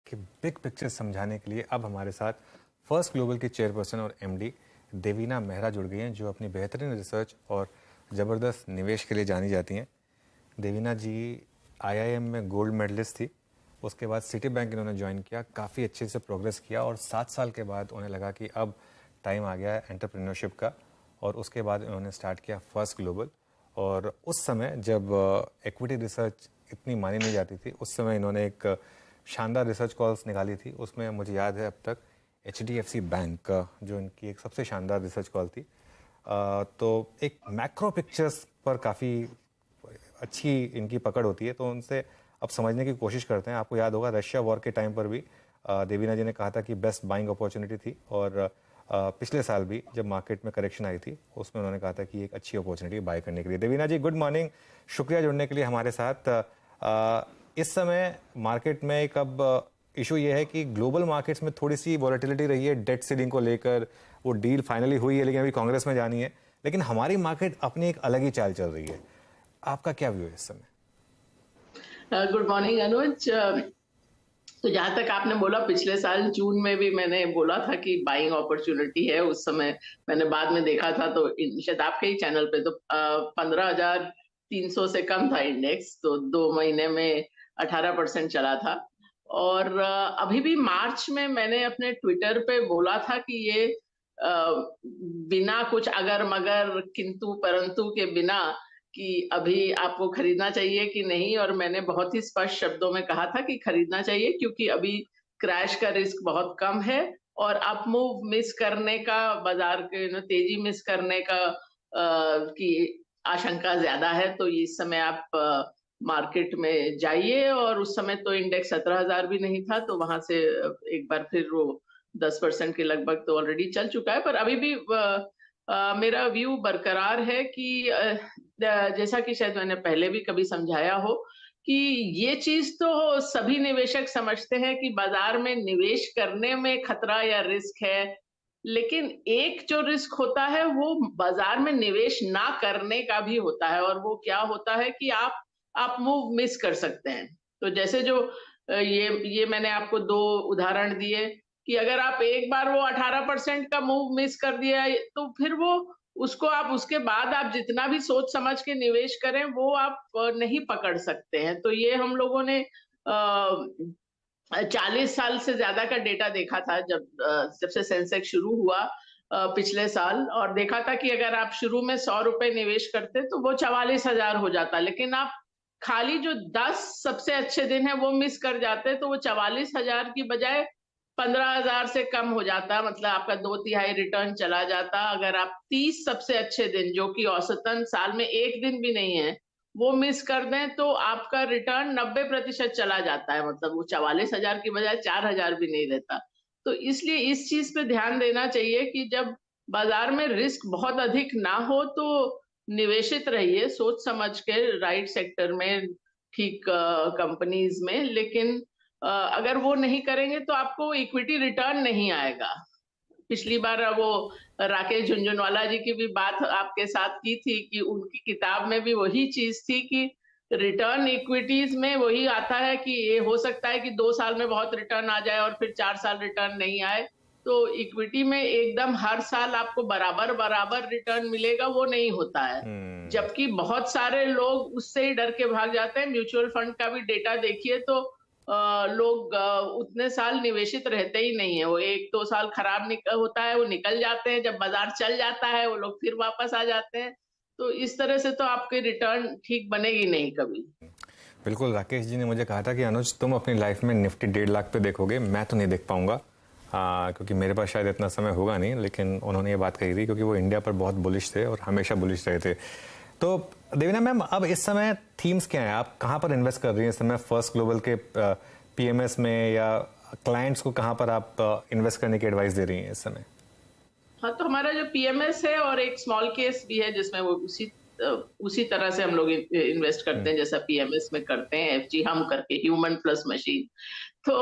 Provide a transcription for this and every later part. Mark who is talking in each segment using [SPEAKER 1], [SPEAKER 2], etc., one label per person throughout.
[SPEAKER 1] कि big picture समझाने के लिए अब हमारे साथ फर्स्ट ग्लोबल की चेयरपर्सन और एमडी देवीना मेहरा जुड़ गई हैं, जो अपनी बेहतरीन रिसर्च और ज़बरदस्त निवेश के लिए जानी जाती हैं। देवीना जी आईआईएम में गोल्ड मेडलिस्ट थी, उसके बाद सिटी बैंक इन्होंने ज्वाइन किया, काफ़ी अच्छे से प्रोग्रेस किया और 7 साल के बाद उन्हें लगा कि अब टाइम आ गया है एंटरप्रेन्योरशिप का, और उसके बाद इन्होंने स्टार्ट किया फर्स्ट ग्लोबल। और उस समय जब इक्विटी रिसर्च इतनी मानी नहीं जाती थी, उस समय इन्होंने एक शानदार रिसर्च कॉल्स निकाली थी। उसमें मुझे याद है अब तक HDFC बैंक जो इनकी एक सबसे शानदार रिसर्च कॉल थी। तो एक मैक्रो पिक्चर्स पर काफ़ी अच्छी इनकी पकड़ होती है, तो उनसे अब समझने की कोशिश करते हैं। आपको याद होगा रशिया वॉर के टाइम पर भी देवीना जी ने कहा था कि बेस्ट बाइंग अपॉर्चुनिटी थी, और पिछले साल भी जब मार्केट में करेक्शन आई थी उसमें उन्होंने कहा था कि एक अच्छी अपॉर्चुनिटी बाय करने के लिए। देवीना जी गुड मॉर्निंग, शुक्रिया जुड़ने के लिए हमारे साथ। इस समय मार्केट में एक अब इशू ये है कि ग्लोबल मार्केट्स में थोड़ी सी वॉलेटिलिटी रही है डेट सीलिंग को लेकर। वो डील फाइनली हुई है लेकिन अभी कांग्रेस में जानी है, लेकिन हमारी मार्केट अपनी एक अलग ही चाल चल रही है। आपका क्या व्यू है इस समय?
[SPEAKER 2] गुड मॉर्निंग अनुज। तो जहां तक आपने बोला, पिछले साल जून में भी मैंने बोला था कि बाइंग अपॉर्चुनिटी है। उस समय मैंने बाद में देखा था तो शायद आपके ही चैनल पे तो 15,300 से कम था इंडेक्स, तो 2 महीने में 18% चला था। और अभी भी मार्च में मैंने अपने ट्विटर पे बोला था कि ये बिना कुछ अगर मगर किंतु परंतु के बिना कि अभी आपको खरीदना चाहिए कि नहीं, और मैंने बहुत ही स्पष्ट शब्दों में कहा था कि खरीदना चाहिए क्योंकि अभी क्रैश का रिस्क बहुत कम है और अप मूव मिस करने का, बाजार के तेजी मिस करने का की आशंका ज्यादा है। तो इस समय आप मार्केट में जाइए, और उस समय तो इंडेक्स 17,000 भी नहीं था, तो वहां से एक बार फिर वो 10% के लगभग तो ऑलरेडी चल चुका है। पर अभी भी मेरा व्यू बरकरार है कि जैसा कि शायद मैंने पहले भी कभी समझाया हो कि ये चीज तो सभी निवेशक समझते हैं कि बाजार में निवेश करने में खतरा या रिस्क है, लेकिन एक जो रिस्क होता है वो बाजार में निवेश ना करने का भी होता है। और वो क्या होता है कि आप मूव मिस कर सकते हैं। तो जैसे जो ये मैंने आपको 2 उदाहरण दिए कि अगर आप एक बार वो 18% का मूव मिस कर दिया तो फिर वो उसको आप उसके बाद आप जितना भी सोच समझ के निवेश करें वो आप नहीं पकड़ सकते हैं। तो ये हम लोगों ने 40 साल से ज्यादा का डेटा देखा था जब से सेंसेक्स शुरू हुआ पिछले साल, और देखा था कि अगर आप शुरू में 100 रुपए निवेश करते तो वो 44,000 हो जाता, लेकिन आप खाली जो 10 सबसे अच्छे दिन है वो मिस कर जाते तो वो 44,000 की बजाय 15,000 से कम हो जाता। मतलब आपका 2/3 रिटर्न चला जाता। अगर आप 30 सबसे अच्छे दिन, जो कि औसतन साल में एक दिन भी नहीं है, वो मिस कर दें तो आपका रिटर्न 90% चला जाता है। मतलब वो 44,000 की बजाय 4,000 भी नहीं रहता। तो इसलिए इस चीज पे ध्यान देना चाहिए कि जब बाजार में रिस्क बहुत अधिक ना हो तो निवेशित रहिए सोच समझ के, राइट सेक्टर में, ठीक कंपनीज में। लेकिन अगर वो नहीं करेंगे तो आपको इक्विटी रिटर्न नहीं आएगा। पिछली बार वो राकेश झुनझुनवाला जी की भी बात आपके साथ की थी कि उनकी किताब में भी वही चीज थी कि रिटर्न इक्विटीज में वही आता है कि ये हो सकता है कि 2 साल में बहुत रिटर्न आ जाए और फिर 4 साल रिटर्न नहीं आए। तो इक्विटी में एकदम हर साल आपको बराबर बराबर रिटर्न मिलेगा, वो नहीं होता है। जबकि बहुत सारे लोग उससे ही डर के भाग जाते हैं। म्यूचुअल फंड का भी डेटा देखिए तो लोग उतने साल निवेशित रहते ही नहीं है। वो 1-2 साल खराब होता है, वो निकल जाते हैं, जब बाजार चल जाता है वो लोग फिर वापस आ जाते हैं। तो इस तरह से तो आपकी रिटर्न ठीक बनेगी नहीं कभी।
[SPEAKER 1] बिल्कुल, राकेश जी ने मुझे कहा था कि अनुज तुम अपनी लाइफ में निफ्टी 1.5 लाख पे देखोगे, मैं तो नहीं देख पाऊंगा क्योंकि मेरे पास शायद इतना समय होगा नहीं, लेकिन उन्होंने ये बात कही थी क्योंकि वो इंडिया पर बहुत बुलिश थे और हमेशा बुलिश रहे थे। तो देवीना मैम, अब इस समय थीम्स क्या हैं? आप कहाँ पर इन्वेस्ट कर रही हैं इस समय फर्स्ट ग्लोबल के पीएमएस में, या क्लाइंट्स को कहाँ पर आप इन्वेस्ट करने की एडवाइस दे रही हैं इस समय?
[SPEAKER 2] हाँ, तो हमारा जो पीएमएस है और एक स्मॉल केस भी है जिसमें वो उसी तरह से हम लोग इन्वेस्ट करते हैं जैसा पीएमएस में करते हैं, एफजी हम करके, ह्यूमन प्लस मशीन। तो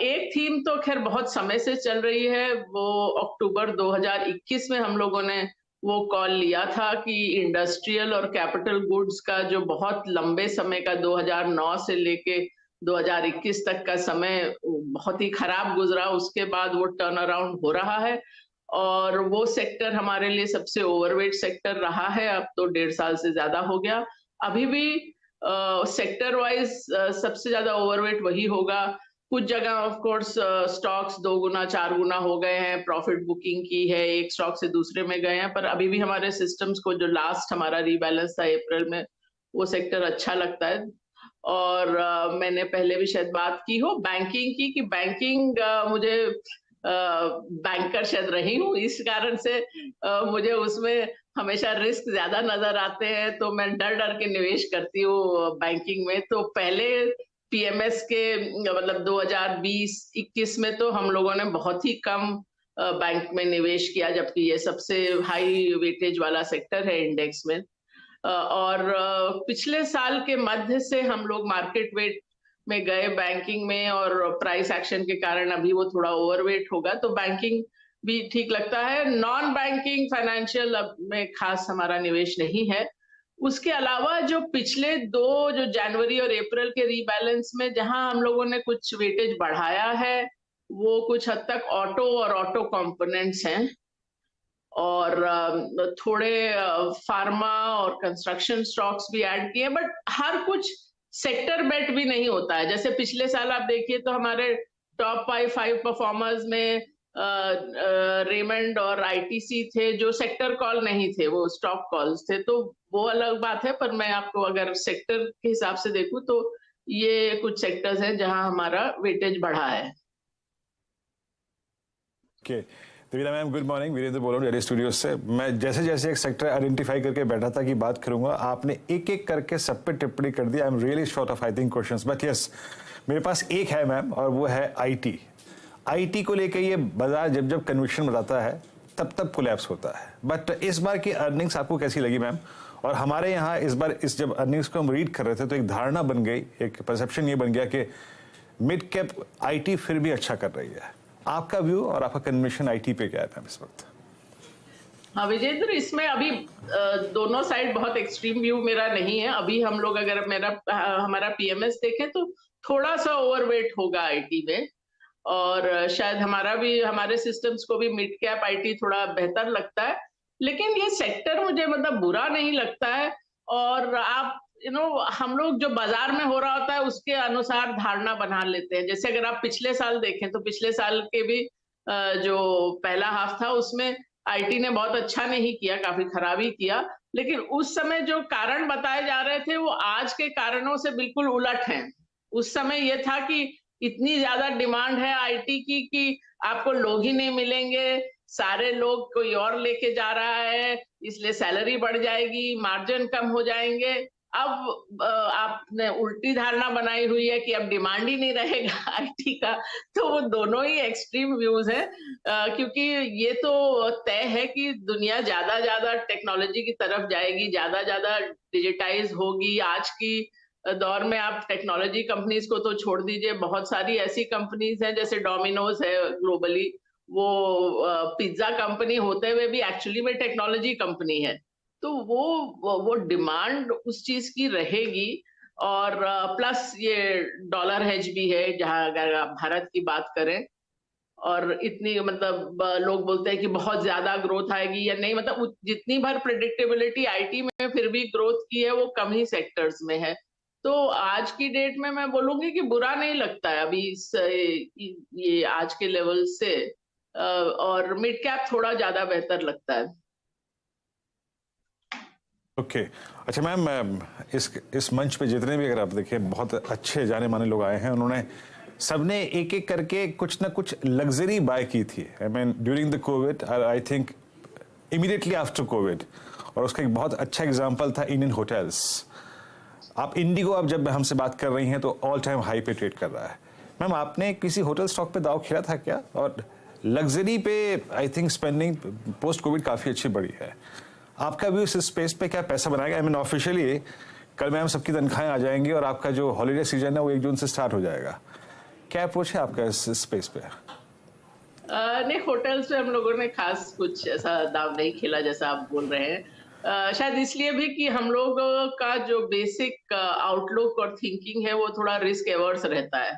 [SPEAKER 2] एक थीम तो खैर बहुत समय से चल रही है। वो अक्टूबर 2021 में हम लोगों ने वो कॉल लिया था कि इंडस्ट्रियल और कैपिटल गुड्स का जो बहुत लंबे समय का 2009 से लेके 2021 तक का समय बहुत ही खराब गुजरा, उसके बाद वो टर्न अराउंड हो रहा है और वो सेक्टर हमारे लिए सबसे ओवरवेट सेक्टर रहा है, अब तो 1.5 साल से ज़्यादा हो गया। अभी भी सेक्टर वाइज़ सबसे ज़्यादा ओवरवेट वही होगा। कुछ जगह ऑफ कोर्स स्टॉक्स 2 गुना 4 गुना हो गए हैं, प्रॉफिट बुकिंग की है, एक स्टॉक से दूसरे में गए हैं, पर अभी भी हमारे सिस्टम्स को जो लास्ट हमारा रीबैलेंस था अप्रैल में, वो सेक्टर अच्छा लगता है। और मैंने पहले भी शायद बात की हो बैंकिंग की कि बैंकिंग मुझे बैंकर शायद रही हूँ, इस कारण से मुझे उसमें हमेशा रिस्क ज़्यादा नज़र आते हैं, तो मैं डर-डर के निवेश करती हूँ बैंकिंग में। तो पहले पीएमएस के मतलब 2020-21 में तो हम लोगों ने बहुत ही कम बैंक में निवेश किया, जबकि ये सबसे हाई वेटेज वाला सेक्टर है इंडेक्स में। और पिछले साल के मध्य से हम लोग मार्केट वेट में गए बैंकिंग में और प्राइस एक्शन के कारण अभी वो थोड़ा ओवरवेट होगा, तो बैंकिंग भी ठीक लगता है। नॉन बैंकिंग फाइनेंशियल अब में खास हमारा निवेश नहीं है। उसके अलावा जो पिछले 2 जो जनवरी और अप्रैल के रीबैलेंस में जहां हम लोगों ने कुछ वेटेज बढ़ाया है, वो कुछ हद तक ऑटो और ऑटो कंपोनेंट्स हैं। और थोड़े फार्मा और कंस्ट्रक्शन स्टॉक्स भी ऐड किए, बट हर कुछ सेक्टर बेट भी नहीं होता है। जैसे पिछले साल आप देखिए तो हमारे टॉप 5 परफॉर्मर्स में रेमंड और आईटीसी थे, जो सेक्टर कॉल नहीं थे, वो स्टॉक कॉल्स थे, तो वो अलग बात है। पर मैं आपको अगर सेक्टर के हिसाब से देखूं तो ये कुछ सेक्टर्स हैं जहां हमारा वेटेज बढ़ा है।
[SPEAKER 3] Okay Devina ma'am, good morning. Virendra बोल रहा हूँ डेली स्टूडियो से। मैं जैसे जैसे एक सेक्टर आइडेंटिफाई करके बैठा था कि बात करूंगा, आपने एक एक करके सब पे टिप्पणी कर दी। I am really short of I think questions, but yes मेरे पास एक है मैम, और वो है आईटी। आईटी को लेकर ये बाजार जब जब कन्विक्शन बताता है तब तब कोलैप्स होता है। बट इस बार की अर्निंग्स आपको कैसी लगी मैम? और हमारे यहाँ इस बार जब अर्निंग्स को हम रीड कर रहे थे तो एक धारणा बन गई, एक परसेप्शन ये बन गया कि मिड कैप आईटी फिर भी अच्छा कर रही है। आपका व्यू और आपका कन्विक्शन आईटी पे क्या है मैम इस वक्त?
[SPEAKER 2] हाँ विजेंद्र, इसमें अभी दोनों साइड बहुत एक्सट्रीम व्यू मेरा नहीं है। अभी हम लोग अगर हमारा पीएमएस देखें तो थोड़ा सा ओवरवेट होगा आईटी में, और शायद हमारे सिस्टम्स को भी मिड कैप आईटी थोड़ा बेहतर लगता है। लेकिन ये सेक्टर मुझे मतलब बुरा नहीं लगता है। और आप हम लोग जो बाजार में हो रहा होता है उसके अनुसार धारणा बना लेते हैं। जैसे अगर आप पिछले साल देखें तो पिछले साल के भी जो पहला हाफ था उसमें आईटी ने बहुत अच्छा नहीं किया, काफी खराब ही किया। लेकिन उस समय जो कारण बताए जा रहे थे वो आज के कारणों से बिल्कुल उलट हैं। उस समय ये था कि इतनी ज्यादा डिमांड है आईटी की कि आपको लोग ही नहीं मिलेंगे, सारे लोग कोई और लेके जा रहा है, इसलिए सैलरी बढ़ जाएगी, मार्जिन कम हो जाएंगे। अब आपने उल्टी धारणा बनाई हुई है कि अब डिमांड ही नहीं रहेगा आईटी का। तो वो दोनों ही एक्सट्रीम व्यूज हैं, क्योंकि ये तो तय है कि दुनिया ज्यादा ज्यादा टेक्नोलॉजी की तरफ जाएगी, ज्यादा ज्यादा डिजिटाइज होगी। आज की दौर में आप टेक्नोलॉजी कंपनीज को तो छोड़ दीजिए, बहुत सारी ऐसी कंपनीज हैं जैसे डोमिनोज है ग्लोबली, वो पिज्जा कंपनी होते हुए भी एक्चुअली में टेक्नोलॉजी कंपनी है। तो वो डिमांड उस चीज की रहेगी। और प्लस ये डॉलर हेज भी है, जहां अगर आप भारत की बात करें, और इतनी मतलब लोग बोलते हैं कि बहुत ज्यादा ग्रोथ आएगी या नहीं, मतलब जितनी भर प्रेडिक्टेबिलिटी आईटी में फिर भी ग्रोथ की है वो कम ही सेक्टर्स में है। तो आज की डेट में मैं बोलूंगी कि बुरा नहीं लगता है अभी ये आज के लेवल से, और मिड कैप थोड़ा ज्यादा बेहतर लगता है।
[SPEAKER 3] ओके अच्छा मैम, इस मंच पे जितने भी अगर आप देखें बहुत अच्छे जाने माने लोग आए हैं, उन्होंने सबने एक एक करके कुछ ना कुछ लग्जरी बाय की थी। I mean during the Covid, I think immediately after Covid. और उसका एक बहुत अच्छा एग्जांपल था इंडियन होटल्स। आप इंडिगो अब जब हमसे बात कर रही हैं तो ऑल टाइम हाई पे ट्रेड कर रहा है। मैम आपने किसी होटल स्टॉक पे दाव खेला था क्या? और लग्जरी पे I think spending post Covid काफ़ी अच्छी बढ़ी है। आपका भी उस स्पेस पे क्या पैसा बनाएगा? आई मीन ऑफिशियली कल मैम सबकी तनख्वाहें आ जाएंगी और आपका जो हॉलीडे सीजन है वो 1 जून से स्टार्ट हो जाएगा। क्या अप्रोच है आपका इस स्पेस पे?
[SPEAKER 2] नहीं, होटल्स पे हम लोगों ने खास कुछ ऐसा दाव नहीं खेला जैसा आप बोल रहे हैं। शायद इसलिए भी कि हम लोग का जो बेसिक आउटलुक और थिंकिंग है वो थोड़ा रिस्क एवर्स रहता है।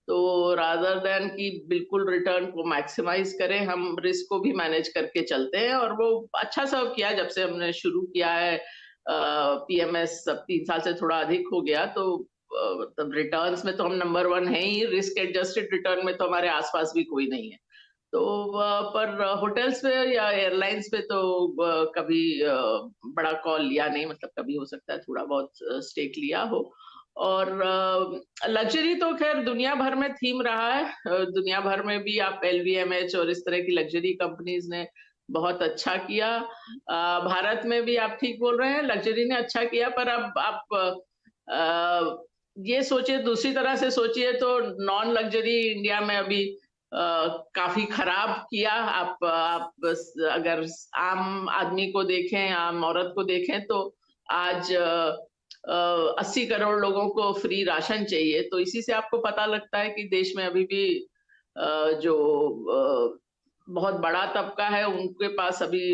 [SPEAKER 2] तो रादर देन कि बिल्कुल रिटर्न को मैक्सिमाइज करें, हम रिस्क को भी मैनेज करके चलते हैं और वो अच्छा सर्व किया जब से हमने शुरू किया है। पीएमएस अब 3 साल से थोड़ा अधिक हो गया, तो मतलब रिटर्न्स में तो हम नंबर 1 हैं ही, रिस्क एडजस्टेड रिटर्न में तो हमारे आस-पास भी कोई नहीं है। तो पर होटल्स पे या एयरलाइंस पे तो कभी बड़ा कॉल लिया नहीं, मतलब कभी हो सकता है थोड़ा बहुत स्टेक लिया हो। और लग्जरी तो खैर दुनिया भर में थीम रहा है। दुनिया भर में भी आप एलवीएमएच और इस तरह की लग्जरी कंपनीज ने बहुत अच्छा किया। भारत में भी आप ठीक बोल रहे हैं, लग्जरी ने अच्छा किया, पर अब आप ये सोचिए, दूसरी तरह से सोचिए तो नॉन लग्जरी इंडिया में अभी काफ़ी खराब किया। आप बस अगर आम आदमी को देखें, आम औरत को देखें तो आज 80 करोड़ लोगों को फ्री राशन चाहिए। तो इसी से आपको पता लगता है कि देश में अभी भी जो बहुत बड़ा तबका है उनके पास अभी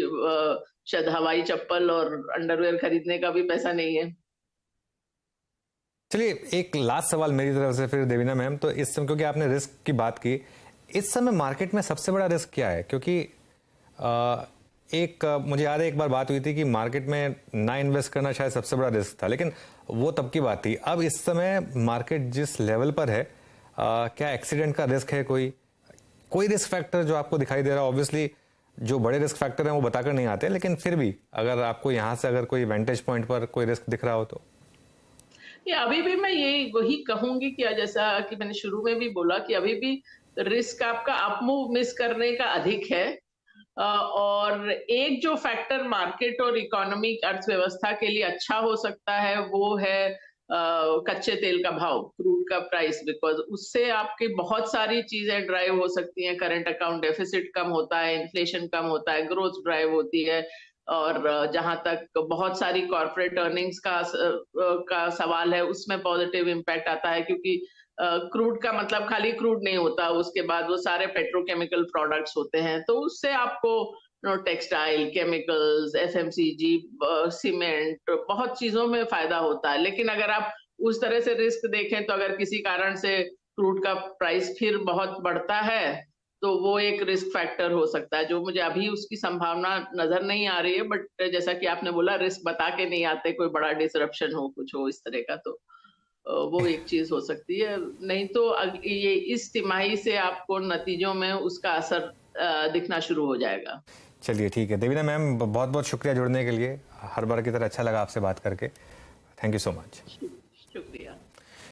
[SPEAKER 2] शायद हवाई चप्पल और अंडरवियर खरीदने का भी पैसा नहीं है।
[SPEAKER 1] चलिए, एक लास्ट सवाल मेरी तरफ से फिर देवीना मैम। तो इस समय क्योंकि आपने रिस्क की बात की, इस समय मार्केट में सबसे बड़ा रिस्क क्या है? क्योंकि मुझे याद है एक बार बात हुई थी कि मार्केट में ना इन्वेस्ट करना शायद सबसे बड़ा रिस्क था, लेकिन वो तब की बात थी। अब इस समय मार्केट जिस लेवल पर है, क्या एक्सीडेंट का रिस्क है? कोई रिस्क फैक्टर जो आपको दिखाई दे रहा है? ऑब्वियसली जो बड़े रिस्क फैक्टर हैं वो बताकर नहीं आते, लेकिन फिर भी अगर आपको यहाँ से अगर कोई वेंटेज पॉइंट पर कोई रिस्क दिख रहा हो तो।
[SPEAKER 2] ये अभी भी मैं यही वही कहूंगी कि जैसा कि मैंने शुरू में भी बोला कि अभी भी रिस्क आपका अप मूव मिस करने का अधिक है। और एक जो फैक्टर मार्केट और इकोनॉमिक अर्थव्यवस्था के लिए अच्छा हो सकता है वो है कच्चे तेल का भाव, क्रूड का प्राइस, बिकॉज उससे आपकी बहुत सारी चीजें ड्राइव हो सकती हैं। करंट अकाउंट डेफिसिट कम होता है, इन्फ्लेशन कम होता है, ग्रोथ ड्राइव होती है। और जहां तक बहुत सारी कॉर्पोरेट अर्निंग्स का सवाल है, उसमें पॉजिटिव इम्पैक्ट आता है, क्योंकि क्रूड का मतलब खाली क्रूड नहीं होता, उसके बाद वो सारे पेट्रोकेमिकल प्रोडक्ट्स होते हैं, तो उससे आपको टेक्सटाइल, केमिकल्स, एफएमसीजी, सीमेंट, बहुत चीजों में फायदा होता है। लेकिन अगर आप उस तरह से रिस्क देखें तो अगर किसी कारण से क्रूड का प्राइस फिर बहुत बढ़ता है तो वो एक रिस्क फैक्टर हो सकता है, जो मुझे अभी उसकी संभावना नजर नहीं आ रही है। बट जैसा कि आपने बोला, रिस्क बता के नहीं आते, कोई बड़ा डिसरप्शन हो, कुछ हो इस तरह का, तो वो एक चीज हो सकती है। नहीं तो ये इस तिमाही से आपको नतीजों में उसका असर दिखना शुरू हो जाएगा।
[SPEAKER 1] चलिए ठीक है देवीना मैम, बहुत बहुत शुक्रिया जुड़ने के लिए। हर बार की तरह अच्छा लगा आपसे बात करके। Thank you so much.
[SPEAKER 2] शुक्रिया।